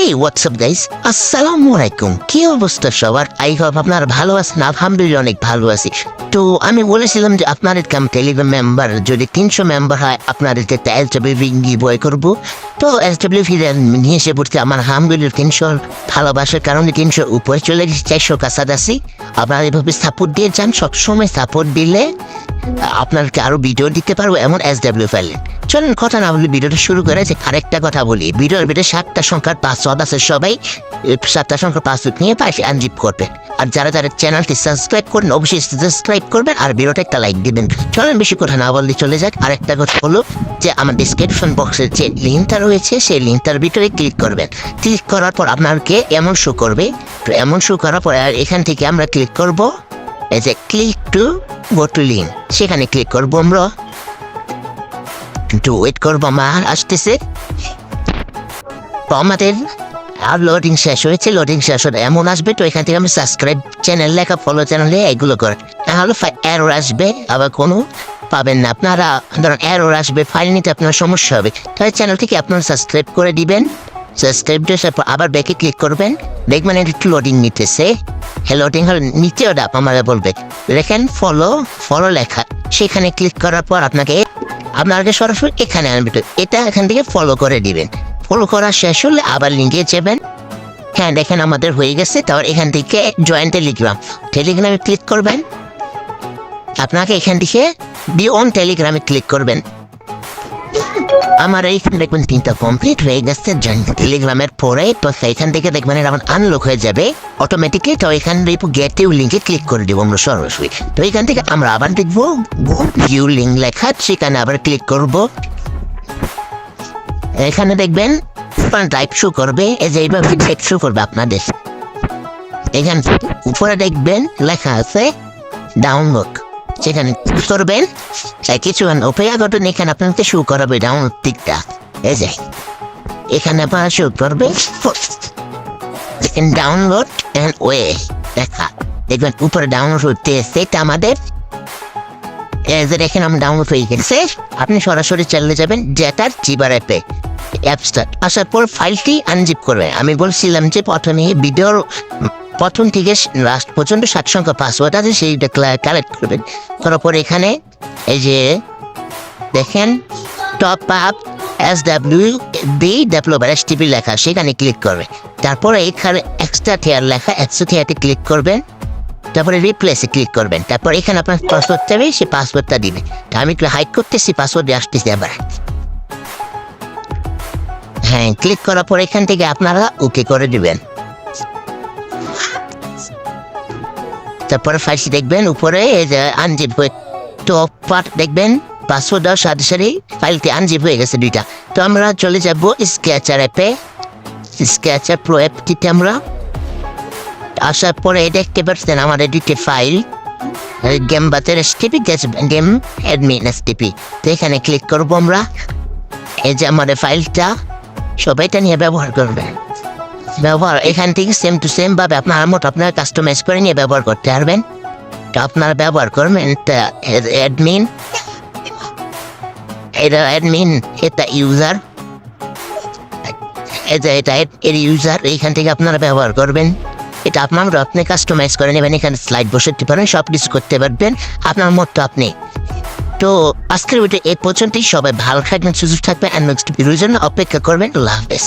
হেই WhatsApp guys, আসসালামু আলাইকুম। কি অবস্থা সবার? আই হোপ আপনারা ভালো আছেন। আলহামদুলিল্লাহ অনেক ভালো আছি। তো আমি বলেছিলাম যে আপনাদের টেলিগ্রাম মেম্বার যদি 300 মেম্বার হয় আপনাদেরকে SWV বয় করবো। তো SWV নিয়ে এসে পড়তে আমার আলহামদুলিল্লাহ 300 ভালোবাসার কারণে 300 উপরে চলে গেছে, 400 কাছাকাছি। আপনারা এভাবে সাপোর্ট দিয়ে যান, সবসময় সাপোর্ট দিলে আপনাকে আরো ভিডিও দিতে পারবো এমন SW ফাইলে। চলুন কথা না বলি ভিডিওটা শুরু করে যে আরেকটা কথা বলি। ভিডিওর ভিতরে 7টা সংখ্যার পাসওয়ার্ড আছে, সবাই 7টা সংখ্যার পাসওয়ার্ড নিয়ে পাশে আনজিপ করবে। আর যারা যারা চ্যানেলটি সাবস্ক্রাইব করেন অবশ্যই সাবস্ক্রাইব করবেন আর ভিডিওটা একটা লাইক দিবেন। চলুন বেশি কথা না বললে চলে যাক। আরেকটা কথা হলো যে আমার ডিসক্রিপশন বক্সের যে লিঙ্কটা রয়েছে সেই লিঙ্কটার ভিতরে ক্লিক করবেন। ক্লিক করার পর আপনাকে এমন শো করবে। তো এমন শো করার পর আর এখান থেকে আমরা ক্লিক করব এই যে click to go to link, সেখানে ক্লিক করবো আমরা। একটু ওয়েট করবো, আমার আসতেছে। তো আমাদের আর লোডিং শেষ হয়েছে, লোডিং শেষ হলে এমন আসবে। তো এখান থেকে আমি সাবস্ক্রাইব চ্যানেল লেখা, ফলো চ্যানেলে এগুলো করে তাহলে এরর আসবে, আবার কোনো পাবেন না আপনারা। ধরুন এরর আসবে, ফাইল নিতে আপনার সমস্যা হবে, তাহলে চ্যানেল থেকে আপনারা সাবস্ক্রাইব করে দিবেন। সাবস্ক্রাইব দিয়ে আবার ব্যাকে ক্লিক করবেন, দেখবেন একটু লোডিং নিতেছে। লোডিং হলে নিচেও ডাপ আমাদের বলবে দেখেন ফলো লেখা, সেখানে ক্লিক করার পর আপনাকে সরাসরি এখানে আনবে। তো এটা এখান থেকে ফলো করে দিবেন। ফলো করা শেষ হলে আবার লিঙ্কে যাবেন। হ্যাঁ দেখেন আমাদের হয়ে গেছে। তারপর এখান থেকে জয়েন টেলিগ্রামে ক্লিক করবেন। আপনাকে এখান থেকে বি অন টেলিগ্রামে ক্লিক করবেন। আমার এইখানে দেখবেন 3টা কমপ্লিট হয়ে গেছে জয়েন টেলিগ্রামের পরে। তো এখান থেকে দেখবেন আমার আনলক হয়ে যাবে অটোমেটিকলি। তো এখানে গেট ইউ লিঙ্কে ক্লিক করে দেবো আমরা সরাসরি। তো এখান থেকে আমরা আবার দেখবো ইউ লিঙ্ক লেখা, সেখানে আবার ক্লিক করব। এখানে দেখবেন টাইপ শো করবে, এই যে এইভাবে টাইপ শো করবে আপনাদের। এখান থেকে উপরে দেখবেন লেখা আছে ডাউনলোড, সেখানে করবেন। কিছুক্ষণ অপেক্ষা করবেন, এখানে আপনাকে শো করাবে ডাউনলোড দিকটা। এই যে এখানে আপনারা শো করবে ডাউনলোড এন্ড ওয়ে লেখা, দেখবেন উপরে ডাউনলোড হতে। সেটা আমাদের দেখেন আমরা ডাউনলোড হয়ে গেছে। আপনি সরাসরি চলে যাবেন ডেটার জিবার অ্যাপসটা, আসার পর ফাইলটি আনজিপ করবেন। আমি বলছিলাম যে প্রথমে ভিডিওর প্রথম থেকে লাস্ট পর্যন্ত 7 সংখ্যা পাসওয়ার্ড আছে, সেইটা কালেক্ট করবেন। করার পর এখানে এই যে দেখেন top up SWV developer STP লেখা, সেখানে ক্লিক করবে। তারপরে এখানে এক্সট্রা থিয়ার লেখা, এক্সট্রা থিয়ারটি ক্লিক করবেন। তারপরে রিপ্লেসে ক্লিক করবেন। তারপর এখানে আপনার পাসওয়ার্ড চাইবে, সেই পাসওয়ার্ডটা দিবেন। আমি একটু হাইড করতেছি, পাসওয়ার্ডে আসতেছি আবার। হ্যাঁ ক্লিক করার পর এখান থেকে আপনারা ওকে করে দিবেন। তারপরে ফাইলটি দেখবেন উপরে এই যে আনজিপ হয়ে টপ পার্ট দেখবেন পাসওয়ার্ড দেওয়ার সাথে সাথে ফাইলটি আনজিপ হয়ে গেছে 2টা। তো আমরা চলে যাব স্কেচার অ্যাপে। স্কেচার প্রো অ্যাপটিতে আমরা আসার পরে দেখতে পাচ্ছেন আমাদের 2টি ফাইল, গেম বাতের STP, গেম অ্যাডমিন STP। তো এখানে ক্লিক করবো আমরা। এই যে আমাদের ফাইলটা, সবাইটা নিয়ে ব্যবহার করবেন। এখান থেকে সেম টু সেম ভাবে আপনার মতো আপনার কাস্টমাইজ করে নিয়ে ব্যবহার করতে পারবেন। তো আপনারা ব্যবহার করবেন অ্যাডমিন, এটা অ্যাডমিন, এটা ইউজার, এটা এর ইউজার। এইখান থেকে আপনারা ব্যবহার করবেন। এটা আপনি কাস্টমাইজ করে নেবেন, এখানে স্লাইড বসাতে পারেন, সব কিছু করতে পারবেন আপনার মতো আপনি। তো আজকের ভিডিও এই পর্যন্তই। সবাই ভালো থাকবেন, সুযোগ থাকবে, আর নেক্সট ভিডিওর জন্য অপেক্ষা করবেন। আল্লাহ হাফেজ।